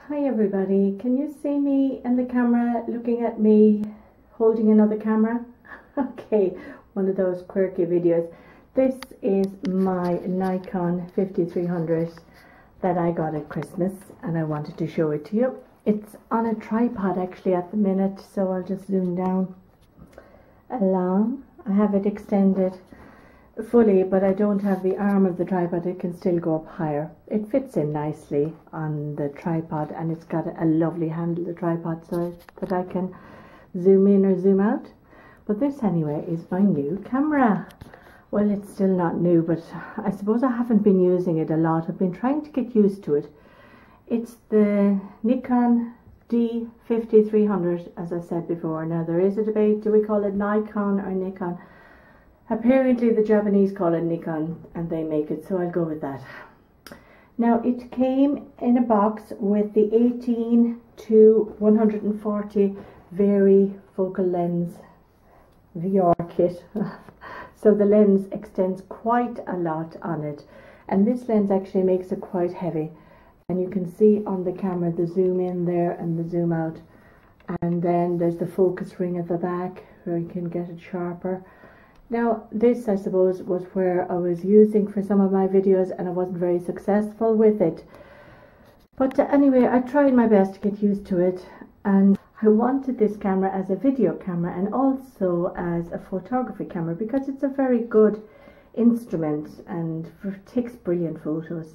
Hi everybody, can you see me in the camera looking at me holding another camera? Okay, one of those quirky videos. This is my Nikon 5300 that I got at Christmas and I wanted to show it to you. It's on a tripod actually at the minute, so I'll just zoom down along. I have it extended fully, but I don't have the arm of the tripod. It can still go up higher. It fits in nicely on the tripod, and it's got a lovely handle, the tripod, so that I can zoom in or zoom out. But this anyway is my new camera. Well, it's still not new, but I suppose I haven't been using it a lot. I've been trying to get used to it. It's the Nikon D5300, as I said before. Now there is a debate, do we call it Nikon or Nikon? Apparently the Japanese call it Nikon and they make it, so I'll go with that. Now it came in a box with the 18 to 140 varifocal lens VR kit. So the lens extends quite a lot on it, and this lens actually makes it quite heavy, and you can see on the camera the zoom in there and the zoom out, and then there's the focus ring at the back where you can get it sharper. Now this, I suppose, was where I was using for some of my videos and I wasn't very successful with it. But anyway, I tried my best to get used to it, and I wanted this camera as a video camera and also as a photography camera because it's a very good instrument and takes brilliant photos.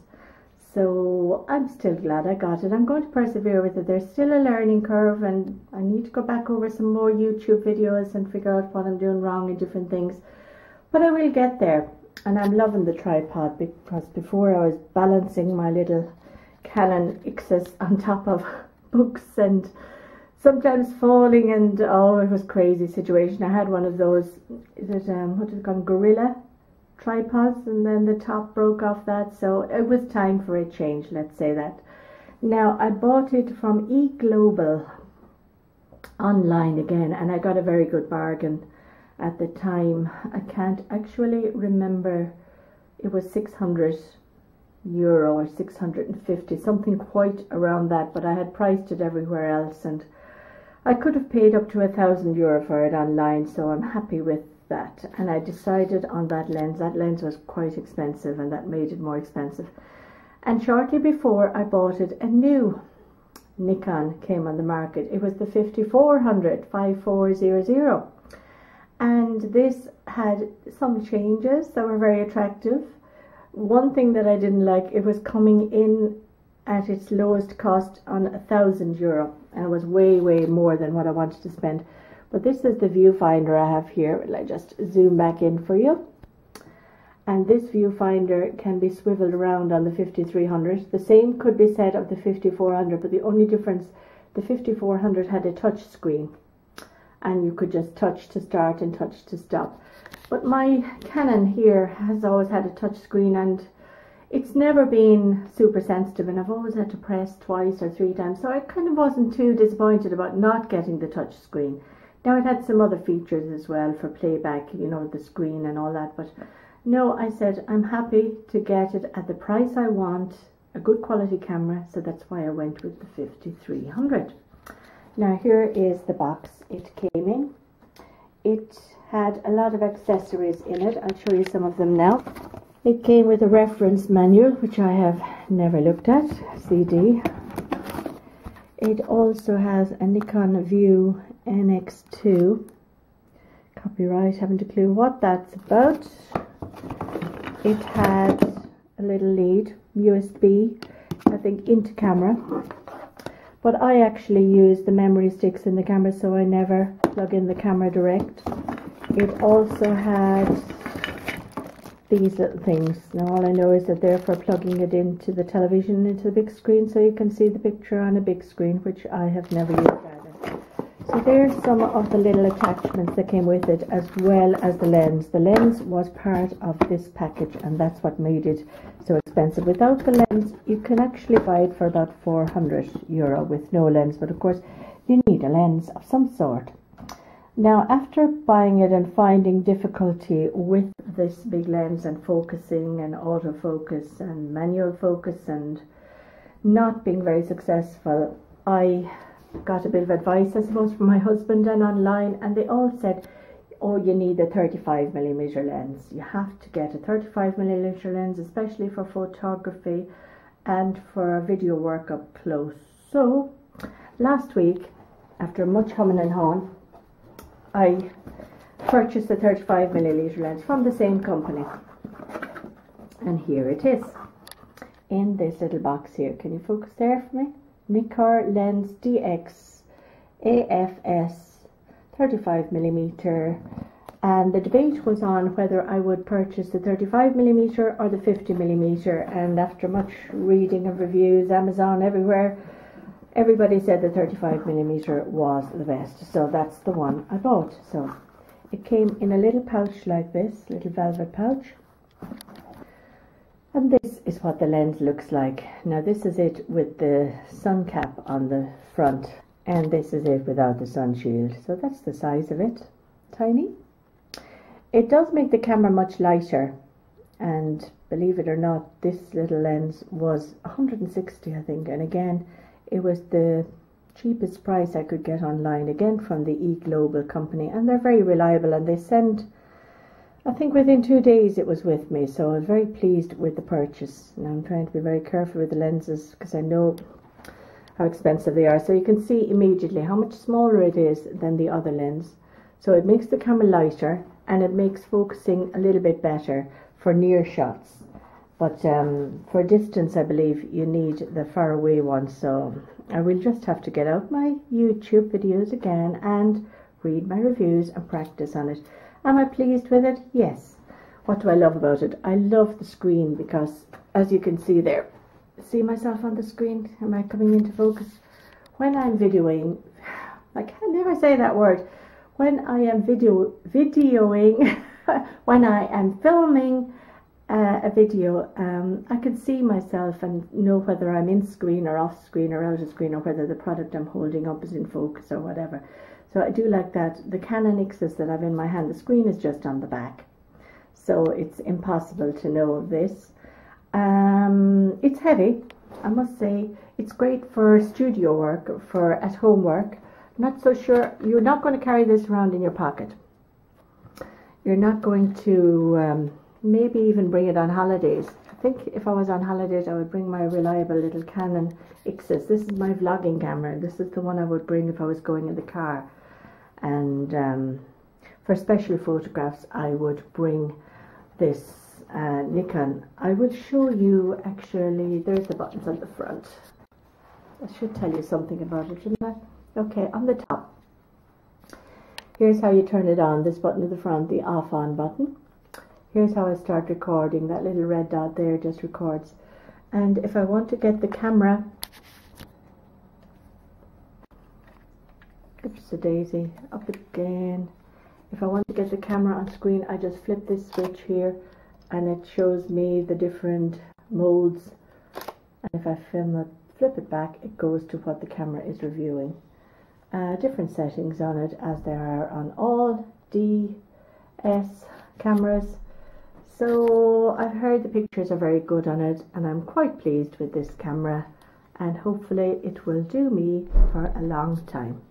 So I'm still glad I got it. I'm going to persevere with it. There's still a learning curve and I need to go back over some more YouTube videos and figure out what I'm doing wrong in different things. But I will get there. And I'm loving the tripod because before I was balancing my little Canon Ixus on top of books and sometimes falling, and oh, it was a crazy situation. I had one of those, what is it called, gorilla tripods, and then the top broke off that, so it was time for a change, let's say that. Now I bought it from eGlobal online again, and I got a very good bargain at the time. I can't actually remember, it was €600 or 650, something quite around that, but I had priced it everywhere else and I could have paid up to €1,000 for it online, so I'm happy with that. And I decided on that lens. That lens was quite expensive and that made it more expensive. And shortly before I bought it, a new Nikon came on the market. It was the 5400, 5400, and this had some changes that were very attractive. One thing that I didn't like, it was coming in at its lowest cost on €1,000, and it was way more than what I wanted to spend. But this is the viewfinder I have here. I'll just zoom back in for you. And this viewfinder can be swiveled around on the 5300. The same could be said of the 5400, but the only difference, the 5400 had a touch screen and you could just touch to start and touch to stop. But my Canon here has always had a touch screen and it's never been super sensitive, and I've always had to press twice or 3 times, so I kind of wasn't too disappointed about not getting the touch screen. Now it had some other features as well for playback, you know, the screen and all that, but no, I said I'm happy to get it at the price I want, a good quality camera, so that's why I went with the 5300. Now here is the box it came in. It had a lot of accessories in it. I'll show you some of them now. It came with a reference manual, which I have never looked at, CD. It also has a Nikon View NX2. Copyright, haven't a clue what that's about. It had a little lead, USB, I think into camera. But I actually use the memory sticks in the camera, so I never plug in the camera direct. It also had these little things. Now all I know is that they're for plugging it into the television, into the big screen, so you can see the picture on a big screen, which I have never used either. So there's some of the little attachments that came with it, as well as the lens. The lens was part of this package, and that's what made it so expensive. Without the lens, you can actually buy it for about €400 with no lens, but of course you need a lens of some sort. Now, after buying it and finding difficulty with this big lens and focusing and autofocus and manual focus and not being very successful, I got a bit of advice, I suppose, from my husband and online, and they all said, oh, you need a 35mm lens. You have to get a 35mm lens, especially for photography and for video work up close. So last week, after much humming and hawing, I purchased a 35mm lens from the same company, and here it is in this little box here. Can you focus there for me? Nikon Lens DX AFS 35mm, and the debate was on whether I would purchase the 35mm or the 50mm, and after much reading of reviews, Amazon, everywhere, everybody said the 35mm was the best, so that's the one I bought. So it came in a little pouch like this, little velvet pouch, and this is what the lens looks like. Now this is it with the sun cap on the front, and this is it without the sun shield. So that's the size of it, tiny. It does make the camera much lighter, and believe it or not, this little lens was 160, I think, and again it was the cheapest price I could get online, again from the eGlobal company, and they're very reliable, and they send, I think within 2 days it was with me, so I was very pleased with the purchase. Now I'm trying to be very careful with the lenses because I know how expensive they are. So you can see immediately how much smaller it is than the other lens. So it makes the camera lighter, and it makes focusing a little bit better for near shots. But for distance, I believe you need the far away one. So I will just have to get out my YouTube videos again and read my reviews and practice on it. Am I pleased with it? Yes. What do I love about it? I love the screen because, as you can see there, see myself on the screen? Am I coming into focus? When I'm videoing, I can never say that word. When I am videoing, when I am filming a video, I can see myself and know whether I'm in screen or off screen or out of screen, or whether the product I'm holding up is in focus or whatever. So I do like that. The Canon Ixus that I've in my hand, the screen is just on the back, so it's impossible to know this. It's heavy, I must say. It's great for studio work, for at home work. Not so sure, you're not going to carry this around in your pocket. You're not going to maybe even bring it on holidays. I think if I was on holidays, I would bring my reliable little Canon Ixus. This is my vlogging camera. This is the one I would bring if I was going in the car. And for special photographs, I would bring this Nikon. I will show you, actually, there's the buttons on the front. I should tell you something about it, shouldn't I? Okay, on the top, here's how you turn it on. This button at the front, the off on button. Here's how I start recording. That little red dot there just records. And if I want to get the camera, oops a daisy, up again. If I want to get the camera on screen, I just flip this switch here, and it shows me the different modes. And if I flip it back, it goes to what the camera is reviewing. Different settings on it, as there are on all DS cameras. So I've heard the pictures are very good on it, and I'm quite pleased with this camera, and hopefully it will do me for a long time.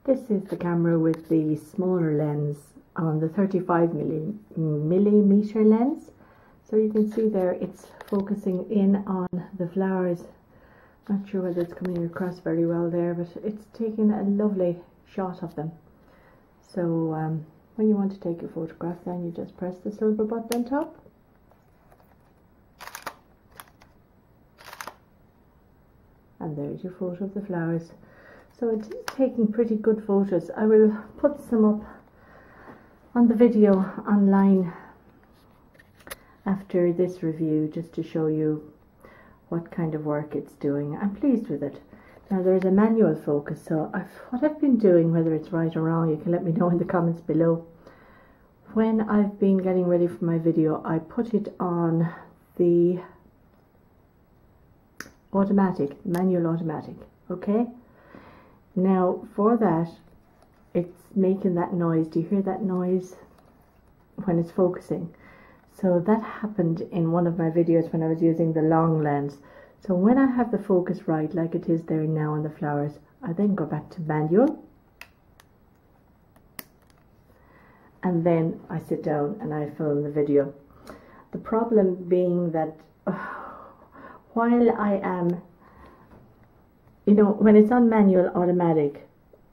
This is the camera with the smaller lens on the 35mm lens. So you can see there it's focusing in on the flowers. Not sure whether it's coming across very well there, but it's taking a lovely shot of them. So when you want to take your photograph, then you just press the silver button on top. And there's your photo of the flowers. So it's taking pretty good photos. I will put some up on the video online after this review, just to show you what kind of work it's doing. I'm pleased with it. Now there's a manual focus, so what I've been doing, whether it's right or wrong, you can let me know in the comments below. When I've been getting ready for my video, I put it on the automatic, manual automatic, okay? Now for that, it's making that noise. Do you hear that noise when it's focusing? So that happened in one of my videos when I was using the long lens. So when I have the focus right, like it is there now on the flowers, I then go back to manual. And then I sit down and I film the video. The problem being that while I am, you know, when it's on manual automatic,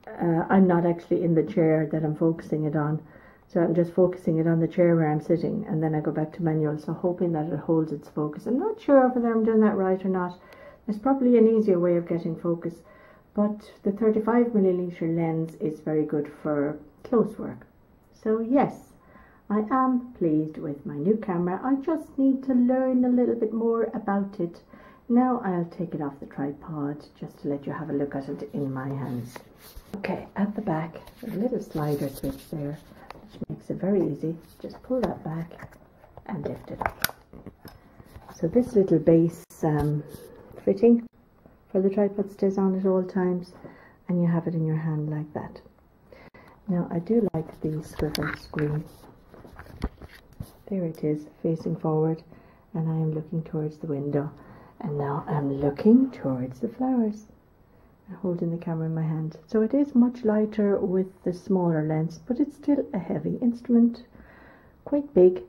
I'm not actually in the chair that I'm focusing it on. So I'm just focusing it on the chair where I'm sitting, and then I go back to manual, so hoping that it holds its focus. I'm not sure whether I'm doing that right or not. There's probably an easier way of getting focus, but the 35mm lens is very good for close work. So yes, I am pleased with my new camera. I just need to learn a little bit more about it. Now I'll take it off the tripod just to let you have a look at it in my hands. Okay, at the back, there's a little slider switch there, which makes it very easy. Just pull that back and lift it up. So this little base fitting for the tripod stays on at all times, and you have it in your hand like that. Now I do like the swivel screen. There it is, facing forward, and I am looking towards the window. And now I'm looking towards the flowers and holding the camera in my hand. So it is much lighter with the smaller lens, but it's still a heavy instrument. Quite big,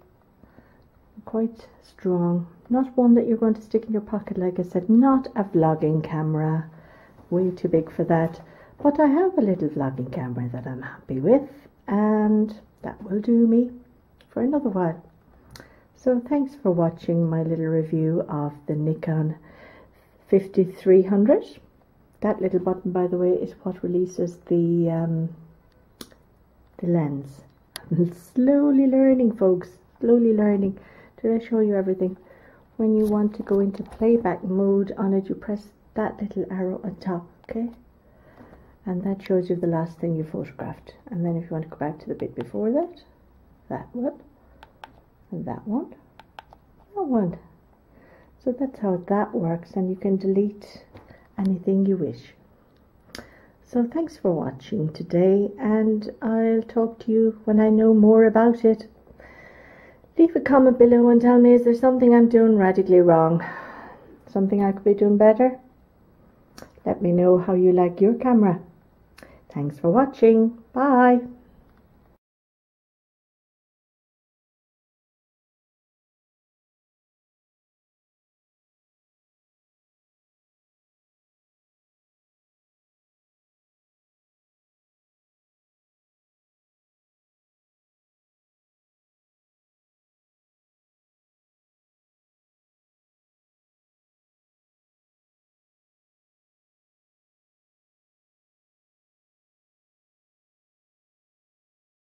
quite strong. Not one that you're going to stick in your pocket, like I said. Not a vlogging camera. Way too big for that. But I have a little vlogging camera that I'm happy with, and that will do me for another while. So thanks for watching my little review of the Nikon 5300. That little button, by the way, is what releases the lens. I'm slowly learning, folks, slowly learning. Did I show you everything? When you want to go into playback mode on it, you press that little arrow on top, okay? And that shows you the last thing you photographed. And then if you want to go back to the bit before that, that one, and that one, that one. So that's how that works, and you can delete anything you wish. So thanks for watching today, and I'll talk to you when I know more about it. Leave a comment below and tell me, is there something I'm doing radically wrong? Something I could be doing better? Let me know how you like your camera. Thanks for watching. Bye.